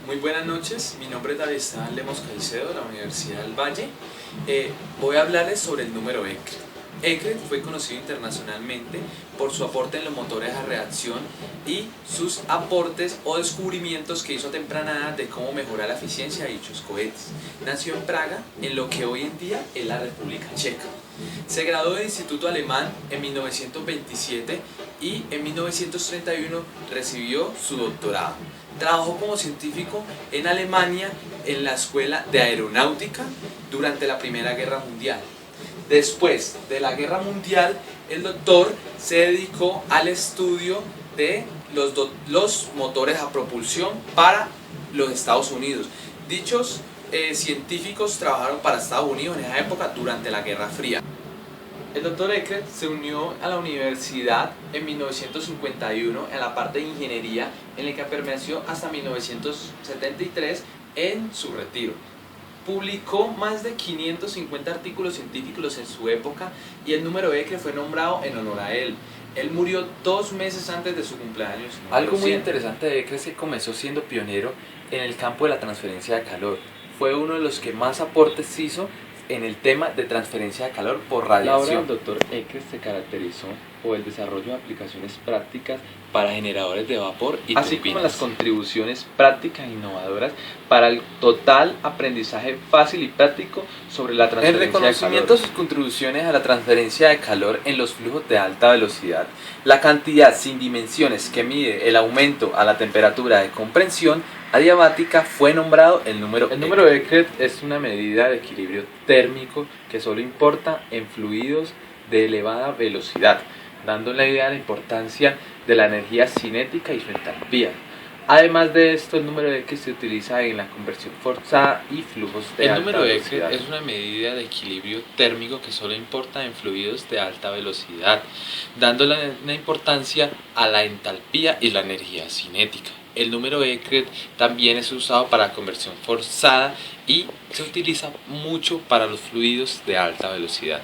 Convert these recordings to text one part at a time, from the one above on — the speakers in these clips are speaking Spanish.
Muy buenas noches, mi nombre es David Esteban Lemos Caicedo de la Universidad del Valle. Voy a hablarles sobre el número Eckert. Eckert fue conocido internacionalmente por su aporte en los motores a reacción y sus aportes o descubrimientos que hizo a temprana edad de cómo mejorar la eficiencia de dichos cohetes. Nació en Praga, en lo que hoy en día es la República Checa. Se graduó del Instituto Alemán en 1927 y en 1931 recibió su doctorado. Trabajó como científico en Alemania en la Escuela de Aeronáutica durante la Primera Guerra Mundial. Después de la Guerra Mundial, el doctor se dedicó al estudio de los motores a propulsión para los Estados Unidos. Dichos científicos trabajaron para Estados Unidos en esa época durante la Guerra Fría. El Dr. Eckert se unió a la universidad en 1951 en la parte de ingeniería, en la que permaneció hasta 1973 en su retiro. Publicó más de 550 artículos científicos en su época y el número Eckert fue nombrado en honor a él. Él murió 2 meses antes de su cumpleaños. Algo muy interesante de Eckert es que comenzó siendo pionero en el campo de la transferencia de calor. Fue uno de los que más aportes hizo en el tema de transferencia de calor por radiación. La obra del Dr. Eckert se caracterizó por el desarrollo de aplicaciones prácticas para generadores de vapor y así turbinas, como las contribuciones prácticas e innovadoras para el total aprendizaje fácil y práctico sobre la transferencia de calor. El reconocimiento de sus contribuciones a la transferencia de calor en los flujos de alta velocidad, la cantidad sin dimensiones que mide el aumento a la temperatura de comprensión adiabática, fue nombrado el número Eckert. El número Eckert es una medida de equilibrio térmico que solo importa en fluidos de elevada velocidad, dando la idea de la importancia de la energía cinética y su entalpía. Además de esto, el número Eckert se utiliza en la conversión forzada y flujos de alta velocidad. El número Eckert es una medida de equilibrio térmico que solo importa en fluidos de alta velocidad, dando la importancia a la entalpía y la energía cinética. El número Eckert también es usado para conversión forzada y se utiliza mucho para los fluidos de alta velocidad.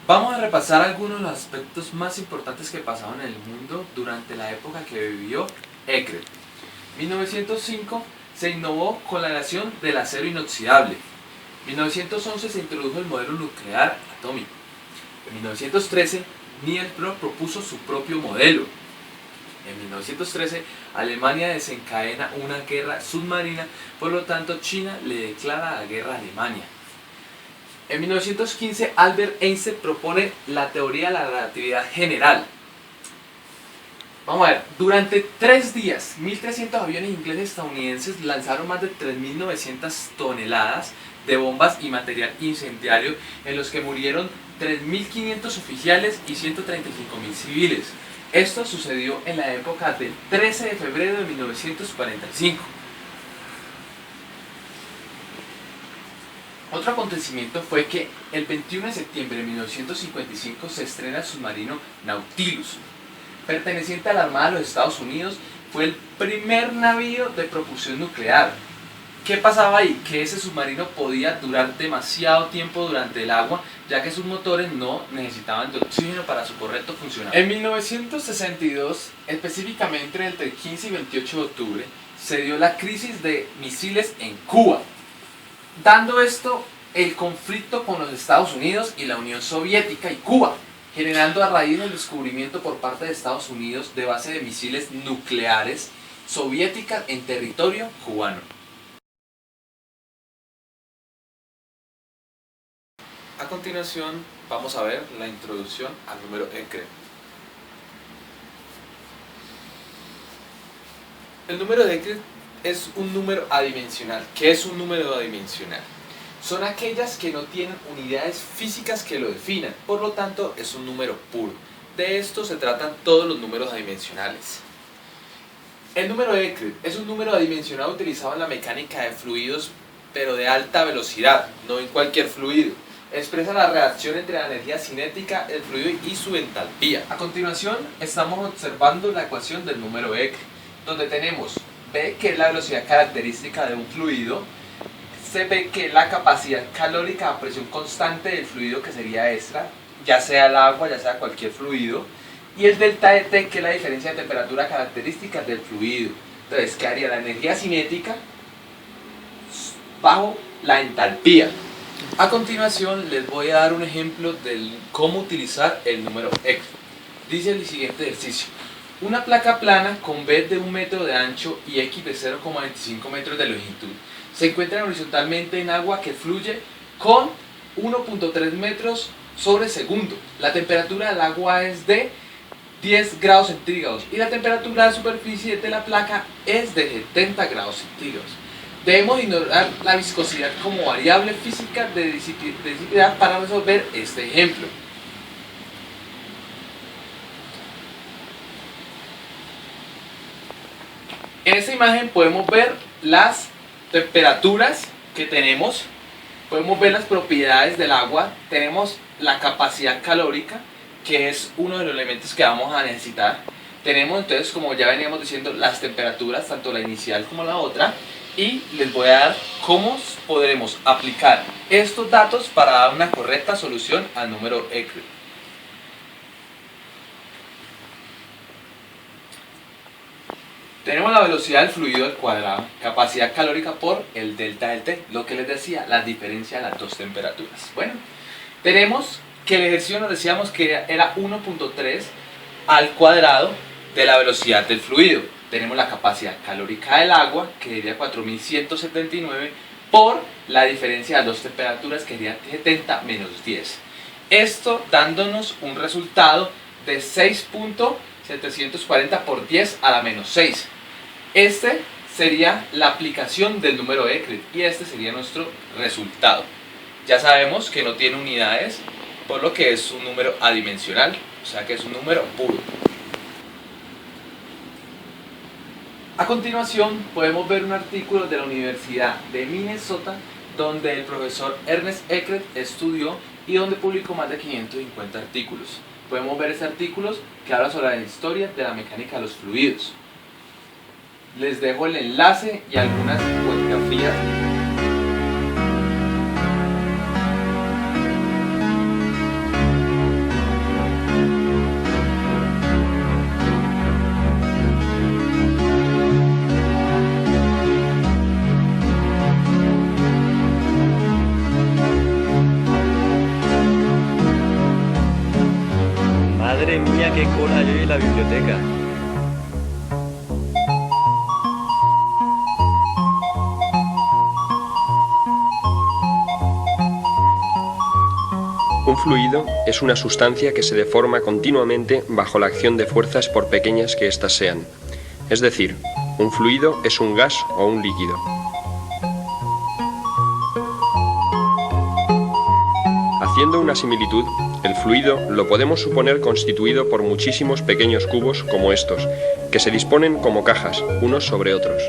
Vamos a repasar algunos de los aspectos más importantes que pasaron en el mundo durante la época que vivió Eckert. En 1905 se innovó con la creación del acero inoxidable. En 1911 se introdujo el modelo nuclear atómico. En 1913 Niels Bohr propuso su propio modelo. En 1913 Alemania desencadena una guerra submarina, por lo tanto China le declara la guerra a Alemania. En 1915 Albert Einstein propone la teoría de la relatividad general. Vamos a ver, durante 3 días, 1.300 aviones ingleses y estadounidenses lanzaron más de 3.900 toneladas de bombas y material incendiario, en los que murieron 3.500 oficiales y 135.000 civiles. Esto sucedió en la época del 13 de febrero de 1945. Otro acontecimiento fue que el 21 de septiembre de 1955 se estrena el submarino Nautilus, perteneciente a la Armada de los Estados Unidos. Fue el primer navío de propulsión nuclear. ¿Qué pasaba ahí? Que ese submarino podía durar demasiado tiempo durante el agua, ya que sus motores no necesitaban de oxígeno para su correcto funcionamiento. En 1962, específicamente entre el 15 y 28 de octubre, se dio la crisis de misiles en Cuba, dando esto el conflicto con los Estados Unidos y la Unión Soviética y Cuba, generando a raíz del descubrimiento por parte de Estados Unidos de base de misiles nucleares soviéticas en territorio cubano. A continuación vamos a ver la introducción al número Eckert. El número de Eckert es un número adimensional. ¿Qué es un número adimensional? Son aquellas que no tienen unidades físicas que lo definan, por lo tanto es un número puro. De esto se tratan todos los números adimensionales. El número de Eckert es un número adimensional utilizado en la mecánica de fluidos, pero de alta velocidad, no en cualquier fluido. Expresa la reacción entre la energía cinética del fluido y su entalpía. A continuación estamos observando la ecuación del número Eckert, donde tenemos B, que es la velocidad característica de un fluido, se ve que la capacidad calórica a presión constante del fluido, que sería extra, ya sea el agua, ya sea cualquier fluido, y el delta de T, que es la diferencia de temperatura característica del fluido. Entonces, ¿qué haría la energía cinética bajo la entalpía? A continuación les voy a dar un ejemplo de cómo utilizar el número Eckert. Dice el siguiente ejercicio: una placa plana con B de 1 metro de ancho y X de 0,25 metros de longitud se encuentra horizontalmente en agua que fluye con 1.3 metros sobre segundo. La temperatura del agua es de 10 grados centígrados y la temperatura de superficie de la placa es de 70 grados centígrados. Debemos ignorar la viscosidad como variable física de densidad para resolver este ejemplo. En esta imagen podemos ver las temperaturas que tenemos, podemos ver las propiedades del agua, tenemos la capacidad calórica, que es uno de los elementos que vamos a necesitar. Tenemos entonces, como ya veníamos diciendo, las temperaturas, tanto la inicial como la otra, y les voy a dar cómo podremos aplicar estos datos para dar una correcta solución al número Eckert. Tenemos la velocidad del fluido al cuadrado, capacidad calórica por el delta del T, lo que les decía, la diferencia de las dos temperaturas. Bueno, tenemos que el ejercicio nos decíamos que era 1.3 al cuadrado de la velocidad del fluido. Tenemos la capacidad calórica del agua, que sería 4179, por la diferencia de las dos temperaturas, que sería 70 menos 10. Esto dándonos un resultado de 6.740 por 10 a la menos 6. Este sería la aplicación del número Eckert y este sería nuestro resultado. Ya sabemos que no tiene unidades, por lo que es un número adimensional, o sea que es un número puro. A continuación podemos ver un artículo de la Universidad de Minnesota donde el profesor Ernest Eckert estudió y donde publicó más de 550 artículos. Podemos ver este artículo que habla sobre la historia de la mecánica de los fluidos. Les dejo el enlace y algunas fotografías. Madre mía, qué cola hay hoy en la biblioteca. Un fluido es una sustancia que se deforma continuamente bajo la acción de fuerzas por pequeñas que éstas sean. Es decir, un fluido es un gas o un líquido. Haciendo una similitud, el fluido lo podemos suponer constituido por muchísimos pequeños cubos como estos, que se disponen como cajas, unos sobre otros.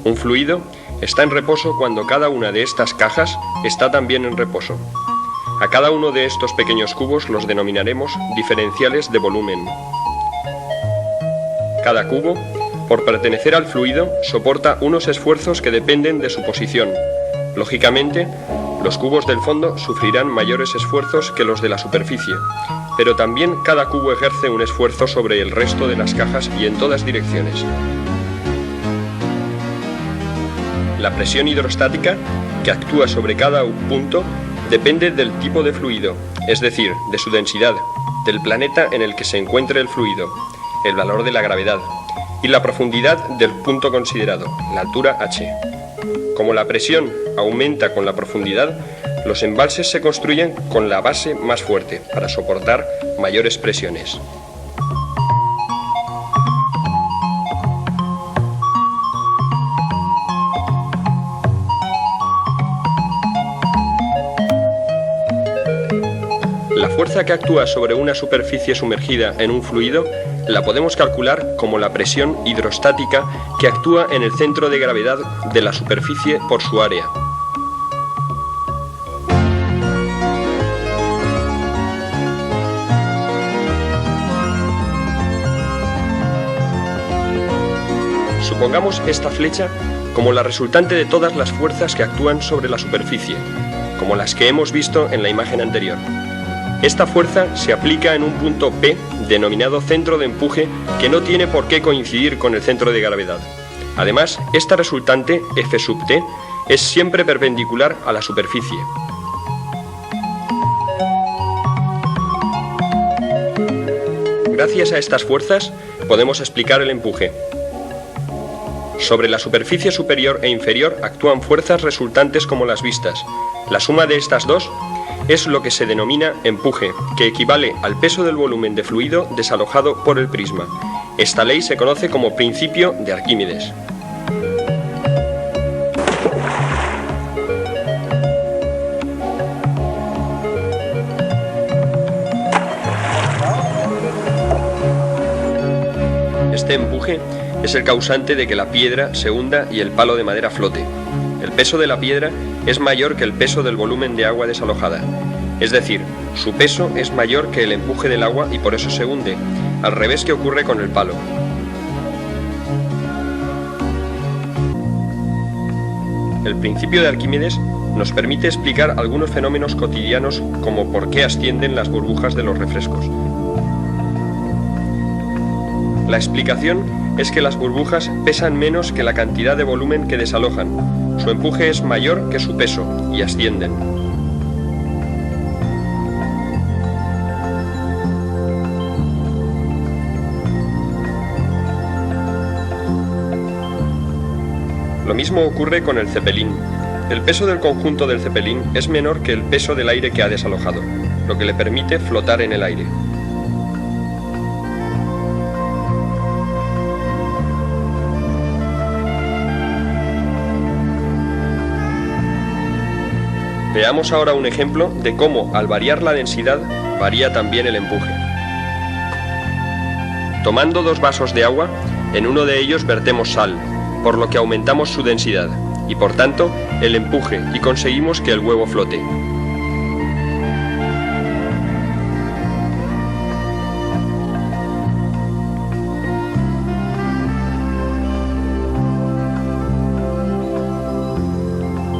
Un fluido está en reposo cuando cada una de estas cajas está también en reposo. A cada uno de estos pequeños cubos los denominaremos diferenciales de volumen. Cada cubo, por pertenecer al fluido, soporta unos esfuerzos que dependen de su posición. Lógicamente, los cubos del fondo sufrirán mayores esfuerzos que los de la superficie, pero también cada cubo ejerce un esfuerzo sobre el resto de las cajas y en todas direcciones. La presión hidrostática, que actúa sobre cada punto, depende del tipo de fluido, es decir, de su densidad, del planeta en el que se encuentre el fluido, el valor de la gravedad y la profundidad del punto considerado, la altura h. Como la presión aumenta con la profundidad, los embalses se construyen con la base más fuerte para soportar mayores presiones. La fuerza que actúa sobre una superficie sumergida en un fluido la podemos calcular como la presión hidrostática que actúa en el centro de gravedad de la superficie por su área. Supongamos esta flecha como la resultante de todas las fuerzas que actúan sobre la superficie, como las que hemos visto en la imagen anterior. Esta fuerza se aplica en un punto P, denominado centro de empuje, que no tiene por qué coincidir con el centro de gravedad. Además, esta resultante, F sub T, es siempre perpendicular a la superficie. Gracias a estas fuerzas, podemos explicar el empuje. Sobre la superficie superior e inferior actúan fuerzas resultantes como las vistas. La suma de estas dos es lo que se denomina empuje, que equivale al peso del volumen de fluido desalojado por el prisma. Esta ley se conoce como principio de Arquímedes. Este empuje es el causante de que la piedra se hunda y el palo de madera flote. El peso de la piedra es mayor que el peso del volumen de agua desalojada. Es decir, su peso es mayor que el empuje del agua y por eso se hunde, al revés que ocurre con el palo. El principio de Arquímedes nos permite explicar algunos fenómenos cotidianos como por qué ascienden las burbujas de los refrescos. La explicación es que las burbujas pesan menos que la cantidad de volumen que desalojan. Su empuje es mayor que su peso y ascienden. Lo mismo ocurre con el cepelín. El peso del conjunto del cepelín es menor que el peso del aire que ha desalojado, lo que le permite flotar en el aire. Veamos ahora un ejemplo de cómo, al variar la densidad, varía también el empuje. Tomando dos vasos de agua, en uno de ellos vertemos sal, por lo que aumentamos su densidad, y por tanto, el empuje, y conseguimos que el huevo flote.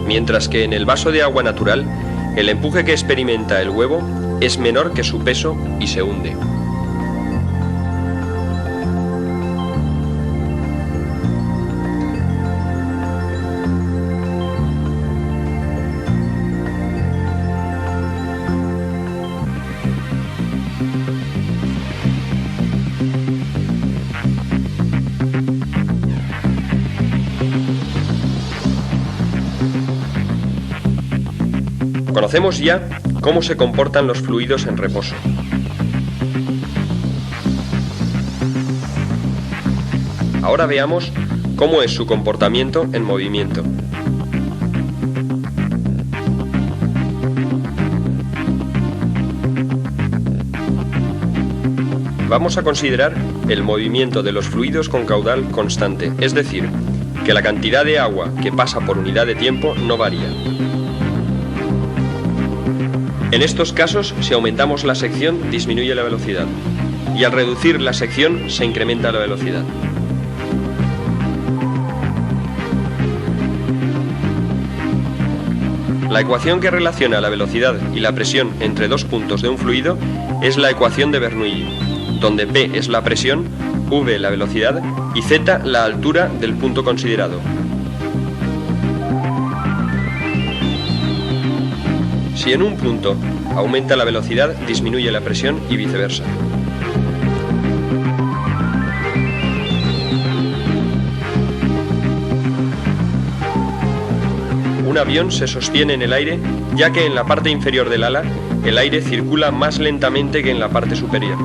Mientras que en el vaso de agua natural, el empuje que experimenta el huevo es menor que su peso y se hunde. Conocemos ya cómo se comportan los fluidos en reposo. Ahora veamos cómo es su comportamiento en movimiento. Vamos a considerar el movimiento de los fluidos con caudal constante, es decir, que la cantidad de agua que pasa por unidad de tiempo no varía. En estos casos, si aumentamos la sección, disminuye la velocidad, y al reducir la sección, se incrementa la velocidad. La ecuación que relaciona la velocidad y la presión entre dos puntos de un fluido es la ecuación de Bernoulli, donde P es la presión, V la velocidad y Z la altura del punto considerado. Si en un punto aumenta la velocidad, disminuye la presión y viceversa. Un avión se sostiene en el aire, ya que en la parte inferior del ala, el aire circula más lentamente que en la parte superior.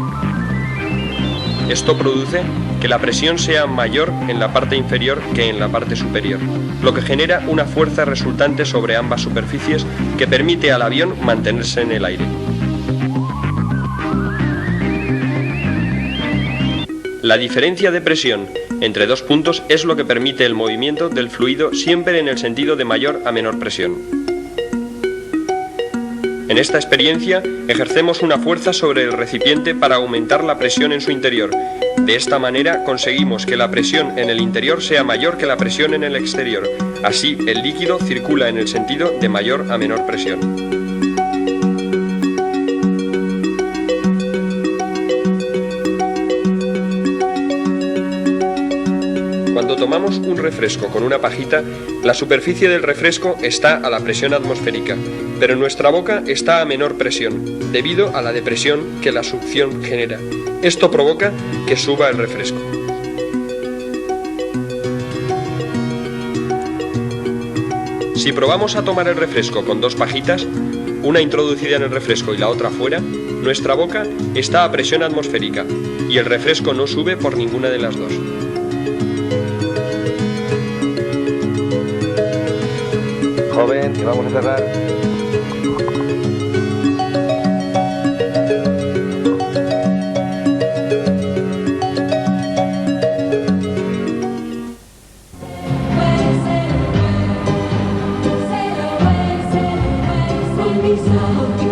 Esto produce que la presión sea mayor en la parte inferior que en la parte superior, lo que genera una fuerza resultante sobre ambas superficies que permite al avión mantenerse en el aire. La diferencia de presión entre dos puntos es lo que permite el movimiento del fluido siempre en el sentido de mayor a menor presión. En esta experiencia ejercemos una fuerza sobre el recipiente para aumentar la presión en su interior. De esta manera conseguimos que la presión en el interior sea mayor que la presión en el exterior. Así, el líquido circula en el sentido de mayor a menor presión. tomamos un refresco con una pajita, la superficie del refresco está a la presión atmosférica, pero nuestra boca está a menor presión, debido a la depresión que la succión genera. Esto provoca que suba el refresco. Si probamos a tomar el refresco con dos pajitas, una introducida en el refresco y la otra fuera, nuestra boca está a presión atmosférica y el refresco no sube por ninguna de las dos. Joven, que vamos a cerrar. Puede ser,